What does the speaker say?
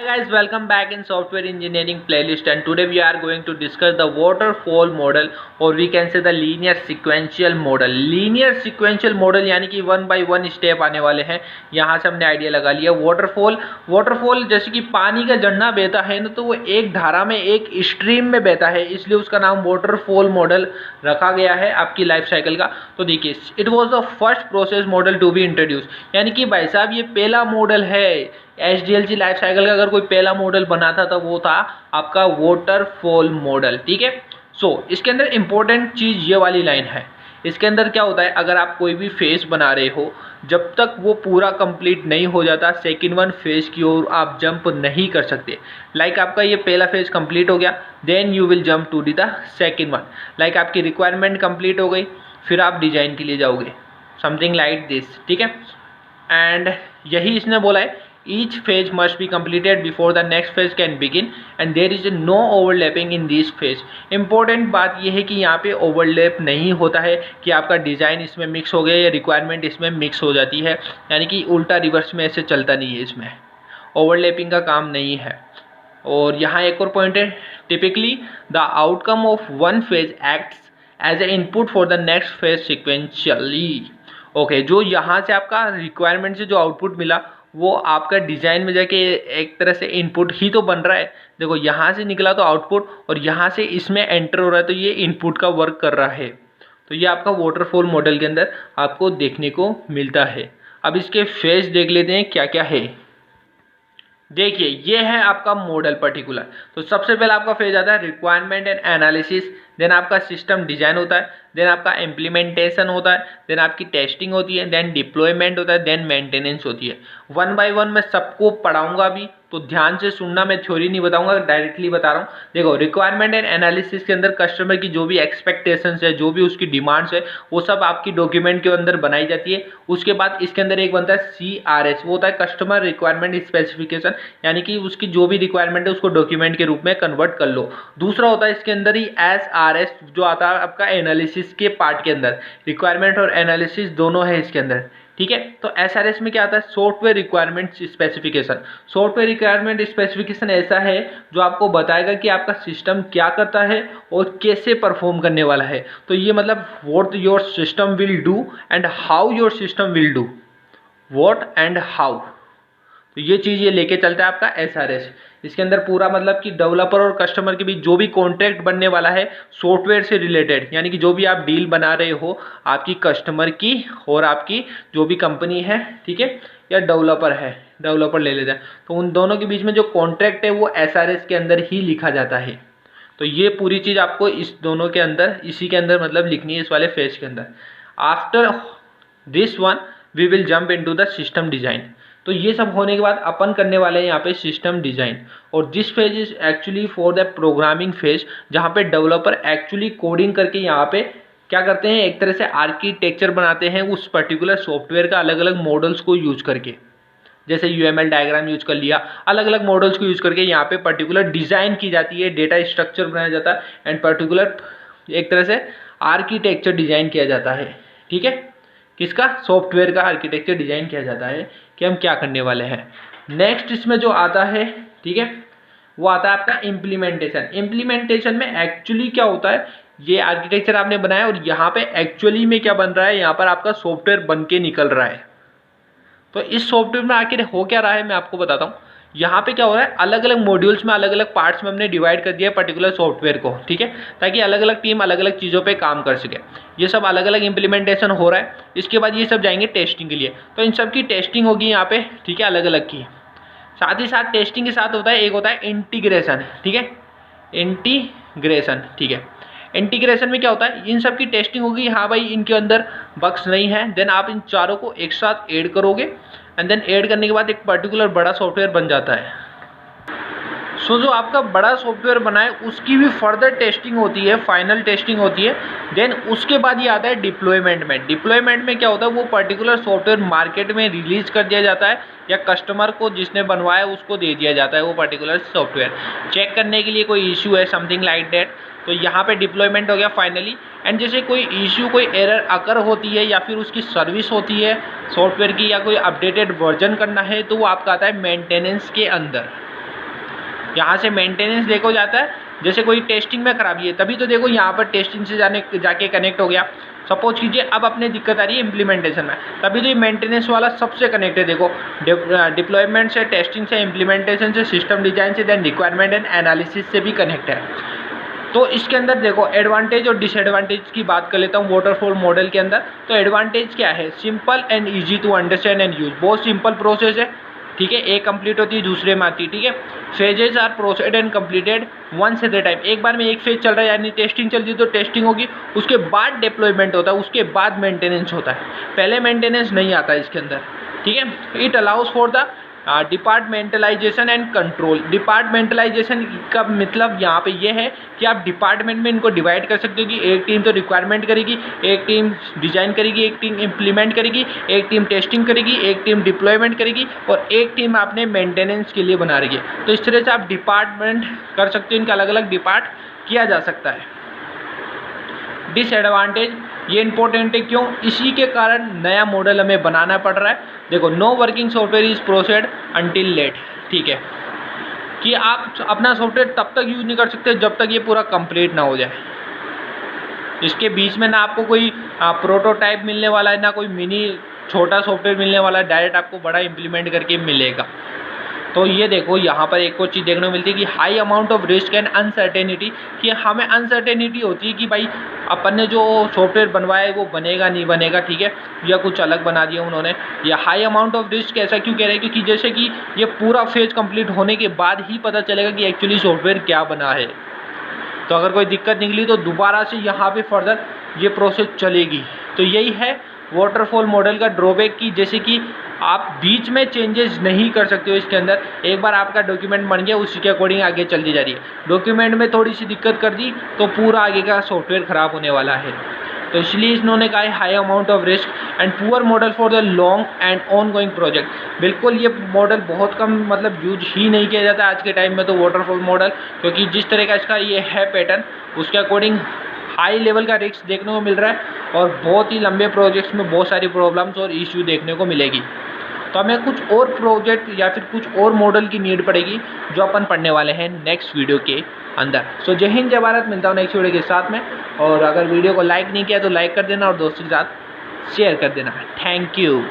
guys, welcome back in software engineering playlist, and today we are going to discuss the waterfall model, or we can say the linear sequential model. Linear sequential model यानी कि one by one step आने वाले हैं। यहाँ से हमने idea लगा लिया। वाटरफॉल जैसे कि पानी का झरना बहता है ना, तो वो एक धारा में एक स्ट्रीम में बहता है, इसलिए उसका नाम वाटरफॉल मॉडल रखा गया है आपकी लाइफ साइकिल का। तो देखिए, it was the first process model to be introduce, यानी कि भाई साहब ये पहला मॉडल है एचडीएलसी लाइफ साइकिल का। अगर कोई पहला मॉडल बना था तो वो था आपका वाटरफॉल मॉडल। ठीक है। इसके अंदर इंपॉर्टेंट चीज ये वाली लाइन है। इसके अंदर क्या होता है, अगर आप कोई भी फेज बना रहे हो, जब तक वो पूरा कंप्लीट नहीं हो जाता सेकंड वन फेज की ओर आप जंप नहीं कर सकते। लाइक आपका ये पहला फेज कंप्लीट हो गया, then you will jump to the second one. Like आपकी रिक्वायरमेंट कंप्लीट हो गई, फिर आप डिजाइन के लिए जाओगे, समथिंग लाइक दिस। ठीक है। एंड यही इसने बोला है, each phase must be completed before the next phase can begin and there is no overlapping in this phase। important बात यह है कि यहाँ पे ओवरलैप नहीं होता है कि आपका डिज़ाइन इसमें मिक्स हो गया या रिक्वायरमेंट इसमें मिक्स हो जाती है, यानी कि उल्टा रिवर्स में ऐसे चलता नहीं है, इसमें ओवरलैपिंग का काम नहीं है। और यहाँ एक और पॉइंट है, typically the outcome of one phase acts as a input for the next phase sequentially. Okay, जो यहाँ से आपका रिक्वायरमेंट से जो आउटपुट मिला वो आपका डिजाइन में जाके एक तरह से इनपुट ही तो बन रहा है। देखो, यहाँ से निकला तो आउटपुट और यहाँ से इसमें एंटर हो रहा है, तो ये इनपुट का वर्क कर रहा है। तो ये आपका वाटरफॉल मॉडल के अंदर आपको देखने को मिलता है। अब इसके फेज देख लेते हैं क्या क्या है। देखिए, ये है आपका मॉडल पर्टिकुलर। तो सबसे पहले आपका फेज आता है रिक्वायरमेंट एंड एनालिसिस, देन आपका सिस्टम डिजाइन होता है, देन आपका इम्प्लीमेंटेशन होता है, देन आपकी टेस्टिंग होती है, देन डिप्लॉयमेंट होता है, देन मेंटेनेंस होती है। वन बाय वन मैं सबको पढ़ाऊंगा भी, तो ध्यान से सुनना, मैं थ्योरी नहीं बताऊंगा, डायरेक्टली बता रहा हूँ। देखो, रिक्वायरमेंट एंड एनालिसिस के अंदर कस्टमर की जो भी एक्सपेक्टेशंस है, जो भी उसकी डिमांड्स है, वो सब आपकी डॉक्यूमेंट के अंदर बनाई जाती है। उसके बाद इसके अंदर एक बनता है CRS, वो होता है कस्टमर रिक्वायरमेंट स्पेसिफिकेशन, यानी कि उसकी जो भी रिक्वायरमेंट है उसको डॉक्यूमेंट के रूप में कन्वर्ट कर लो। दूसरा होता है इसके अंदर ही SRS, जो आता है आपका एनालिसिस के पार्ट के अंदर। रिक्वायरमेंट और एनालिसिस दोनों है इसके अंदर। ठीक है। तो SRS में क्या आता है, software requirement specification. Software requirement specification ऐसा है जो आपको बताएगा कि आपका सिस्टम क्या करता है और कैसे परफॉर्म करने वाला है। तो ये मतलब what your system will do and how your system will do, what and how. तो ये चीज़ ये लेके चलता है आपका SRS। इसके अंदर पूरा मतलब कि डेवलपर और कस्टमर के बीच जो भी कॉन्ट्रैक्ट बनने वाला है सॉफ्टवेयर से रिलेटेड, यानी कि जो भी आप डील बना रहे हो आपकी कस्टमर की और आपकी जो भी कंपनी है, ठीक है, या डेवलपर है, डेवलपर ले लेते हैं, तो उन दोनों के बीच में जो कॉन्ट्रैक्ट है वो SRS के अंदर ही लिखा जाता है। तो ये पूरी चीज़ आपको इस दोनों के अंदर, इसी के अंदर मतलब लिखनी है, इस वाले फेज के अंदर। After this one we will jump into the system design. तो ये सब होने के बाद अपन करने वाले हैं यहाँ पे सिस्टम डिजाइन। और this phase is actually for the programming phase, जहाँ पे डेवलपर एक्चुअली कोडिंग करके यहाँ पे क्या करते हैं, एक तरह से आर्किटेक्चर बनाते हैं उस पर्टिकुलर सॉफ्टवेयर का, अलग अलग मॉडल्स को यूज करके। जैसे UML डायग्राम यूज कर लिया, अलग अलग मॉडल्स को यूज करके यहाँ पे पर्टिकुलर डिजाइन की जाती है, डेटा स्ट्रक्चर बनाया जाता है एंड पर्टिकुलर एक तरह से आर्किटेक्चर डिजाइन किया जाता है। ठीक है। किसका, सॉफ्टवेयर का आर्किटेक्चर डिजाइन किया जाता है कि हम क्या करने वाले हैं। नेक्स्ट इसमें जो आता है, ठीक है, वो आता है आपका इम्प्लीमेंटेशन। इम्प्लीमेंटेशन में एक्चुअली क्या होता है, ये आर्किटेक्चर आपने बनाया और यहाँ पे एक्चुअली में क्या बन रहा है, यहाँ पर आपका सॉफ्टवेयर बन के निकल रहा है। तो इस सॉफ्टवेयर में आखिर हो क्या रहा है मैं आपको बताता हूँ। यहाँ पे क्या हो रहा है, अलग अलग मॉड्यूल्स में, अलग अलग पार्ट्स में हमने डिवाइड कर दिया है पर्टिकुलर सॉफ्टवेयर को, ठीक है, ताकि अलग अलग टीम अलग अलग चीज़ों पे काम कर सके। ये सब अलग अलग इंप्लीमेंटेशन हो रहा है। इसके बाद ये सब जाएंगे टेस्टिंग के लिए, तो इन सब की टेस्टिंग होगी यहाँ पे, ठीक है, अलग अलग की। साथ ही साथ टेस्टिंग के साथ होता है, एक होता है इंटीग्रेशन, ठीक है, इंटीग्रेशन, ठीक है। इंटीग्रेशन में क्या होता है, इन सब की टेस्टिंग होगी, हाँ भाई इनके अंदर बग्स नहीं है, देन आप इन चारों को एक साथ ऐड करोगे एंड देन ऐड करने के बाद एक पर्टिकुलर बड़ा सॉफ्टवेयर बन जाता है। जो आपका बड़ा सॉफ्टवेयर बना है उसकी भी फर्दर टेस्टिंग होती है, फाइनल टेस्टिंग होती है। देन उसके बाद ये आता है डिप्लॉयमेंट में। डिप्लॉयमेंट में क्या होता है, वो पर्टिकुलर सॉफ्टवेयर मार्केट में रिलीज कर दिया जाता है या कस्टमर को जिसने बनवाया उसको दे दिया जाता है वो पर्टिकुलर सॉफ्टवेयर, चेक करने के लिए कोई इशू है, समथिंग लाइक दैट। तो यहाँ पे डिप्लॉयमेंट हो गया फाइनली। एंड जैसे कोई इशू, कोई एरर अकर होती है या फिर उसकी सर्विस होती है सॉफ्टवेयर की, या कोई अपडेटेड वर्जन करना है, तो वो आपका आता है मेंटेनेंस के अंदर। यहाँ से मेंटेनेंस देखो जाता है, जैसे कोई टेस्टिंग में खराबी है तभी तो देखो यहाँ पर टेस्टिंग से जाके कनेक्ट हो गया। सपोज कीजिए अब अपने दिक्कत आ रही है इम्प्लीमेंटेशन में, तभी तो ये मेंटेनेंस वाला सबसे कनेक्ट है। देखो डिप्लॉयमेंट से, टेस्टिंग से, इम्प्लीमेंटेशन से, सिस्टम डिजाइन से, देन रिक्वायरमेंट एंड एनालिसिस से भी कनेक्ट है। तो इसके अंदर देखो एडवांटेज और डिसएडवांटेज की बात कर लेता हूँ वाटरफॉल मॉडल के अंदर। तो एडवांटेज क्या है, simple and easy to understand and use, बहुत सिंपल प्रोसेस है, ठीक है। एक कंप्लीट होती है दूसरे में आती है, ठीक है। Phases are processed and completed once at a time, एक बार में एक फेज चल रहा है यानी टेस्टिंग चल रही है तो टेस्टिंग होगी, उसके बाद डिप्लॉयमेंट होता है, उसके बाद मेंटेनेंस होता है, पहले मेंटेनेंस नहीं आता इसके अंदर, ठीक है। It allows for the departmentalisation and control. Departmentalisation का मतलब यहाँ पे ये है कि आप डिपार्टमेंट में इनको डिवाइड कर सकते हो कि एक टीम तो रिक्वायरमेंट करेगी, एक टीम डिजाइन करेगी, एक टीम इम्प्लीमेंट करेगी, एक टीम टेस्टिंग करेगी, एक टीम डिप्लॉयमेंट करेगी और एक टीम आपने मेंटेनेंस के लिए बना रही है। तो इस तरह से आप डिपार्टमेंट कर सकते हो, इनका अलग अलग डिपार्ट किया जा सकता है। डिसएडवांटेज ये इंपॉर्टेंट है, क्यों, इसी के कारण नया मॉडल हमें बनाना पड़ रहा है। देखो no working software is processed until late, ठीक है, कि आप अपना सॉफ्टवेयर तब तक यूज नहीं कर सकते जब तक ये पूरा कंप्लीट ना हो जाए। इसके बीच में ना आपको कोई प्रोटोटाइप मिलने वाला है, ना कोई मिनी छोटा सॉफ्टवेयर मिलने वाला है, डायरेक्ट आपको बड़ा इम्प्लीमेंट करके मिलेगा। तो ये देखो यहाँ पर एक और चीज़ देखने को मिलती है कि high amount of risk and uncertainty, कि हमें अनसर्टेनिटी होती है कि भाई अपन ने जो सॉफ्टवेयर बनवाया है वो बनेगा नहीं बनेगा, ठीक है, या कुछ अलग बना दिया उन्होंने। या हाई अमाउंट ऑफ रिस्क ऐसा क्यों कह रहे हैं, क्योंकि जैसे कि ये पूरा फेज कंप्लीट होने के बाद ही पता चलेगा कि एक्चुअली सॉफ्टवेयर क्या बना है। तो अगर कोई दिक्कत निकली तो दोबारा से यहाँ पे फर्दर ये प्रोसेस चलेगी। तो यही है वाटरफॉल मॉडल का ड्रॉबैक, की जैसे कि आप बीच में चेंजेस नहीं कर सकते हो इसके अंदर। एक बार आपका डॉक्यूमेंट बन गया उसी के अकॉर्डिंग आगे चलती जा रही है, डॉक्यूमेंट में थोड़ी सी दिक्कत कर दी तो पूरा आगे का सॉफ्टवेयर ख़राब होने वाला है। तो इसलिए इन्होंने कहा है high amount of risk and poor model for the long and on going project. बिल्कुल ये मॉडल बहुत कम मतलब यूज ही नहीं किया जाता आज के टाइम में तो वाटरफॉल मॉडल, क्योंकि जिस तरह का इसका ये है पैटर्न उसके अकॉर्डिंग हाई लेवल का रिस्क देखने को मिल रहा है और बहुत ही लंबे प्रोजेक्ट्स में बहुत सारी प्रॉब्लम्स और इश्यू देखने को मिलेगी। तो हमें कुछ और प्रोजेक्ट या फिर कुछ और मॉडल की नीड पड़ेगी जो अपन पढ़ने वाले हैं नेक्स्ट वीडियो के अंदर। सो जय हिंद जय भारत, मिलता हूँ नेक्स्ट वीडियो के साथ में। और अगर वीडियो को लाइक नहीं किया तो लाइक कर देना और दोस्तों के साथ शेयर कर देना। Thank you.